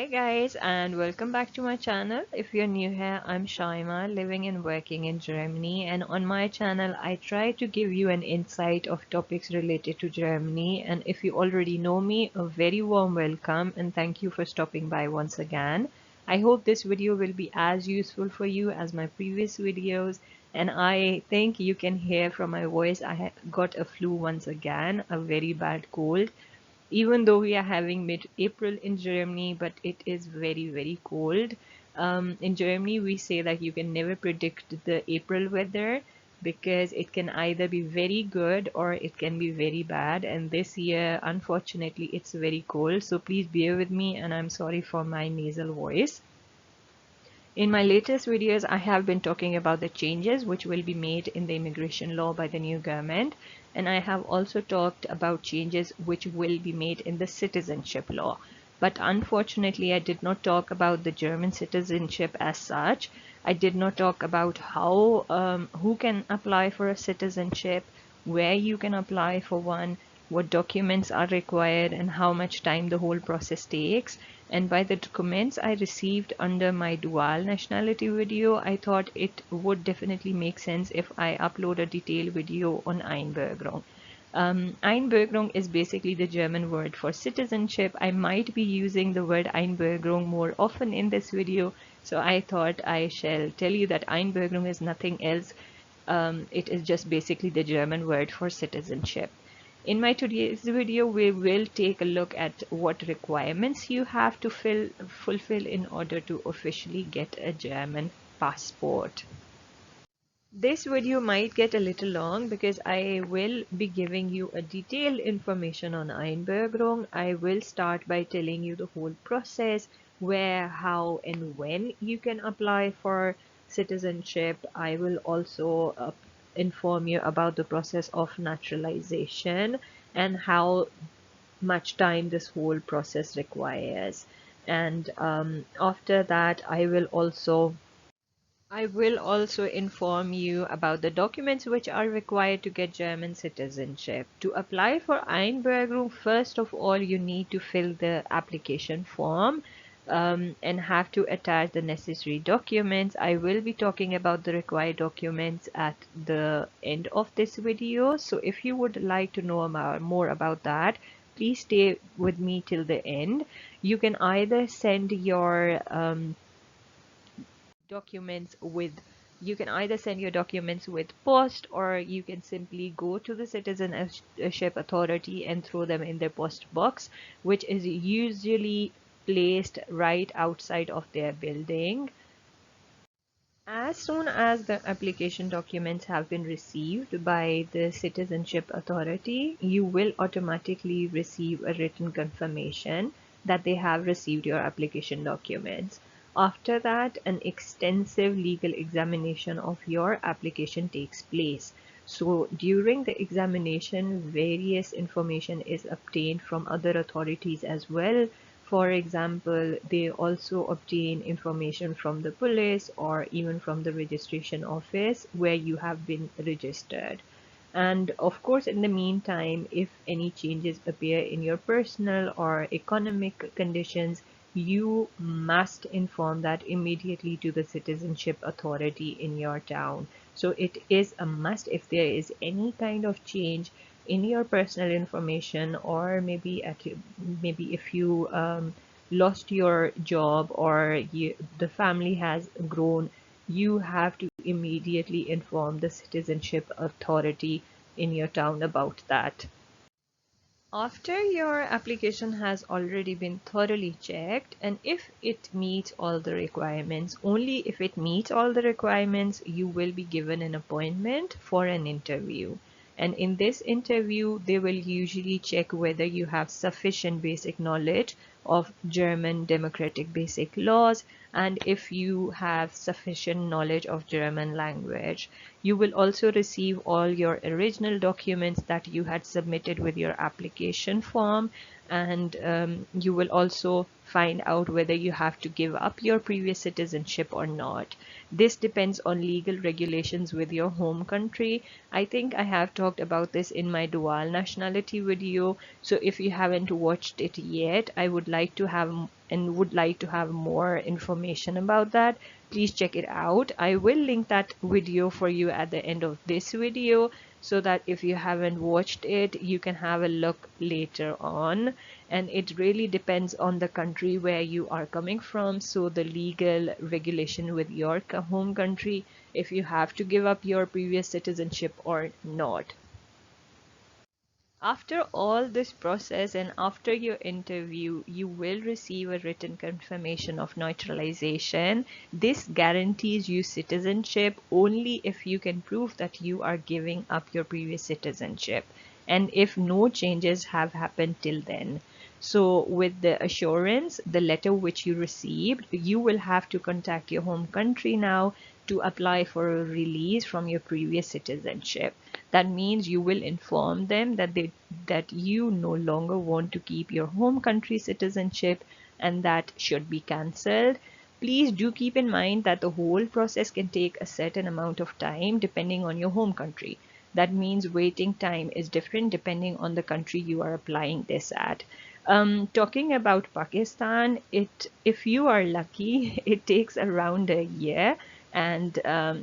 Hi guys, and welcome back to my channel. If you're new here, I'm Shaima, living and working in Germany, and on my channel I try to give you an insight of topics related to Germany. And if you already know me, a very warm welcome and thank you for stopping by once again. I hope this video will be as useful for you as my previous videos, and I think you can hear from my voice I got a flu once again, a very bad cold. Even though we are having mid-April in Germany, but it is very, very cold. In Germany, we say that you can never predict the April weather because it can either be very good or it can be very bad. And this year, unfortunately, it's very cold. So please bear with me, and I'm sorry for my nasal voice. In my latest videos, I have been talking about the changes which will be made in the immigration law by the new government, and I have also talked about changes which will be made in the citizenship law. But unfortunately, I did not talk about the German citizenship as such. I did not talk about who can apply for a citizenship, where you can apply for one, what documents are required, and how much time the whole process takes. And by the comments I received under my dual nationality video, I thought it would definitely make sense if I upload a detailed video on Einbürgerung. Einbürgerung is basically the German word for citizenship. I might be using the word Einbürgerung more often in this video, so I thought I shall tell you that Einbürgerung is nothing else. It is just basically the German word for citizenship. In my today's video, we will take a look at what requirements you have to fulfill in order to officially get a German passport. This video might get a little long because I will be giving you a detailed information on Einbürgerung. I will start by telling you the whole process, where, how, and when you can apply for citizenship. I will also inform you about the process of naturalization and how much time this whole process requires. And after that, I will also inform you about the documents which are required to get German citizenship. To apply for Einbürgerung, first of all, you need to fill the application form and have to attach the necessary documents. I will be talking about the required documents at the end of this video. So if you would like to know more about that, please stay with me till the end. You can either send your documents with you can either send your documents with post, or you can simply go to the citizenship authority and throw them in their post box, which is usually placed right outside of their building. As soon as the application documents have been received by the citizenship authority, you will automatically receive a written confirmation that they have received your application documents. After that, an extensive legal examination of your application takes place. So during the examination, various information is obtained from other authorities as well. For example, they also obtain information from the police or even from the registration office where you have been registered. And of course, in the meantime, if any changes appear in your personal or economic conditions, you must inform that immediately to the citizenship authority in your town. So it is a must. If there is any kind of change in your personal information, or maybe if you lost your job, or the family has grown, you have to immediately inform the citizenship authority in your town about that. After your application has already been thoroughly checked, and if it meets all the requirements, only if it meets all the requirements, you will be given an appointment for an interview. And in this interview, they will usually check whether you have sufficient basic knowledge of German democratic basic laws, and if you have sufficient knowledge of German language. You will also receive all your original documents that you had submitted with your application form, and you will also find out whether you have to give up your previous citizenship or not. This depends on legal regulations with your home country. I think I have talked about this in my dual nationality video, so if you haven't watched it yet, I would like to have and would like to have more information about that, please check it out. I will link that video for you at the end of this video, so that if you haven't watched it, you can have a look later on. And it really depends on the country where you are coming from, so the legal regulation with your home country, if you have to give up your previous citizenship or not. After all this process and after your interview, you will receive a written confirmation of naturalization. This guarantees you citizenship only if you can prove that you are giving up your previous citizenship and if no changes have happened till then. So with the assurance, the letter which you received, you will have to contact your home country now to apply for a release from your previous citizenship. That means you will inform them that you no longer want to keep your home country citizenship and that should be cancelled. Please do keep in mind that the whole process can take a certain amount of time depending on your home country. That means waiting time is different depending on the country you are applying this at. Talking about Pakistan, if you are lucky, it takes around a year, and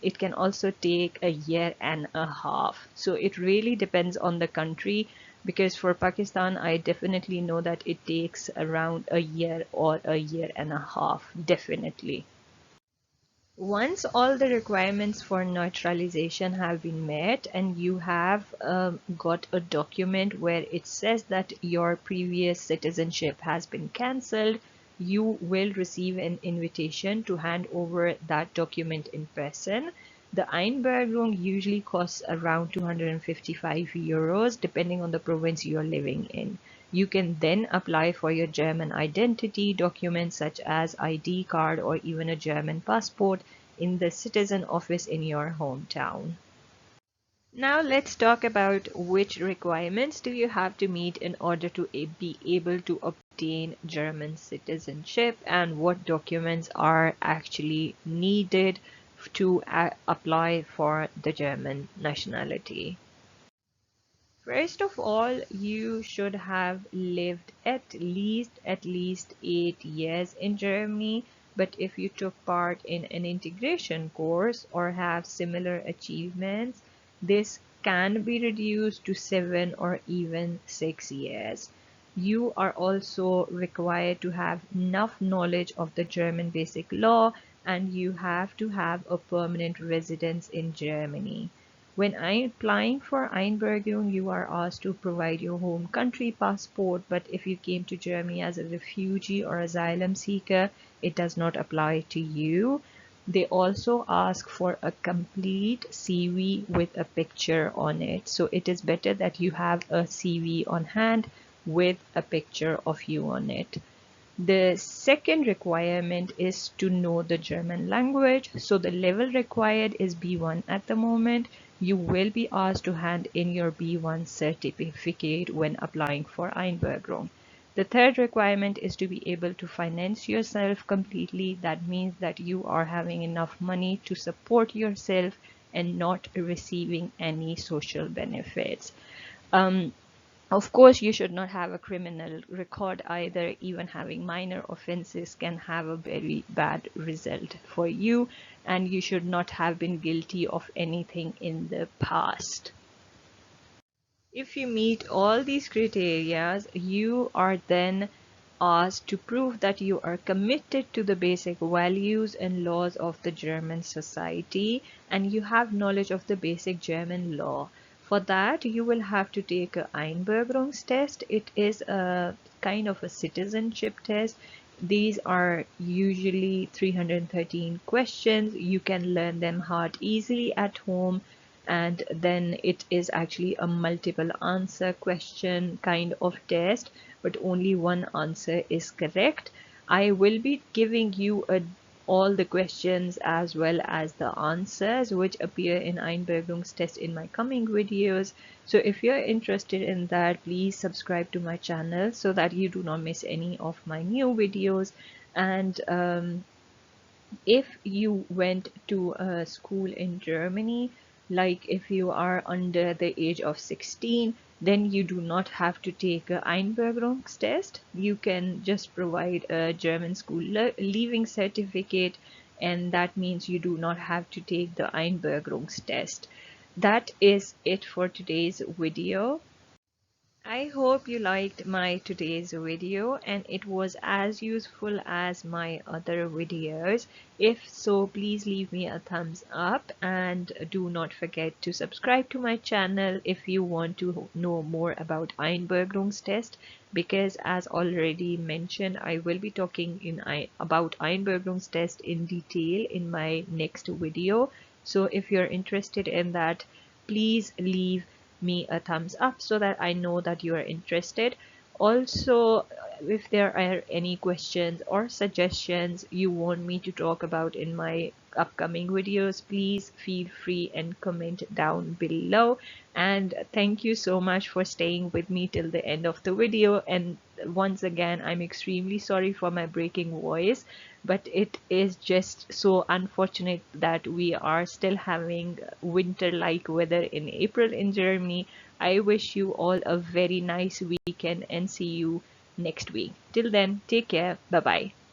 it can also take a year and a half. So it really depends on the country, because for Pakistan, I definitely know that it takes around a year or a year and a half, definitely. Once all the requirements for naturalization have been met and you have got a document where it says that your previous citizenship has been cancelled, you will receive an invitation to hand over that document in person. The Einbürgerung usually costs around 255 euros depending on the province you're living in. You can then apply for your German identity documents such as ID card or even a German passport in the citizen office in your hometown. Now let's talk about which requirements do you have to meet in order to be able to obtain German citizenship and what documents are actually needed to apply for the German nationality. First of all, you should have lived at least 8 years in Germany. But if you took part in an integration course or have similar achievements, this can be reduced to 7 or even 6 years. You are also required to have enough knowledge of the German basic law, and you have to have a permanent residence in Germany. When applying for Einbürgerung, you are asked to provide your home country passport, but if you came to Germany as a refugee or asylum seeker, it does not apply to you. They also ask for a complete CV with a picture on it. So it is better that you have a CV on hand with a picture of you on it. The second requirement is to know the German language. So the level required is B1 at the moment. You will be asked to hand in your B1 certificate when applying for Einbürgerung. The third requirement is to be able to finance yourself completely. That means that you are having enough money to support yourself and not receiving any social benefits. Of course, you should not have a criminal record either. Even having minor offenses can have a very bad result for you, and you should not have been guilty of anything in the past. If you meet all these criteria, you are then asked to prove that you are committed to the basic values and laws of the German society and you have knowledge of the basic German law. For that, you will have to take a Einbürgerungstest. It is a kind of a citizenship test. These are usually 313 questions. You can learn them hard easily at home, and then it is actually a multiple answer question kind of test, but only one answer is correct. I will be giving you all the questions as well as the answers which appear in Einbürgerungstest test in my coming videos. So if you're interested in that, please subscribe to my channel so that you do not miss any of my new videos. And if you went to a school in Germany, Like if you are under the age of 16, then you do not have to take a Einbürgerung test. You can just provide a German school leaving certificate, and that means you do not have to take the Einbürgerung test. That is it for today's video. I hope you liked my today's video and it was as useful as my other videos. If so, please leave me a thumbs up and do not forget to subscribe to my channel if you want to know more about Einbürgerungstest, because as already mentioned, I will be talking about Einbürgerungstest in detail in my next video. So if you're interested in that, please leave me a thumbs up so that I know that you are interested. Also, if there are any questions or suggestions you want me to talk about in my upcoming videos, please feel free and comment down below. And thank you so much for staying with me till the end of the video. And once again, I'm extremely sorry for my breaking voice, but it is just so unfortunate that we are still having winter-like weather in April in Germany. I wish you all a very nice weekend and see you next week. Till then, take care. Bye bye.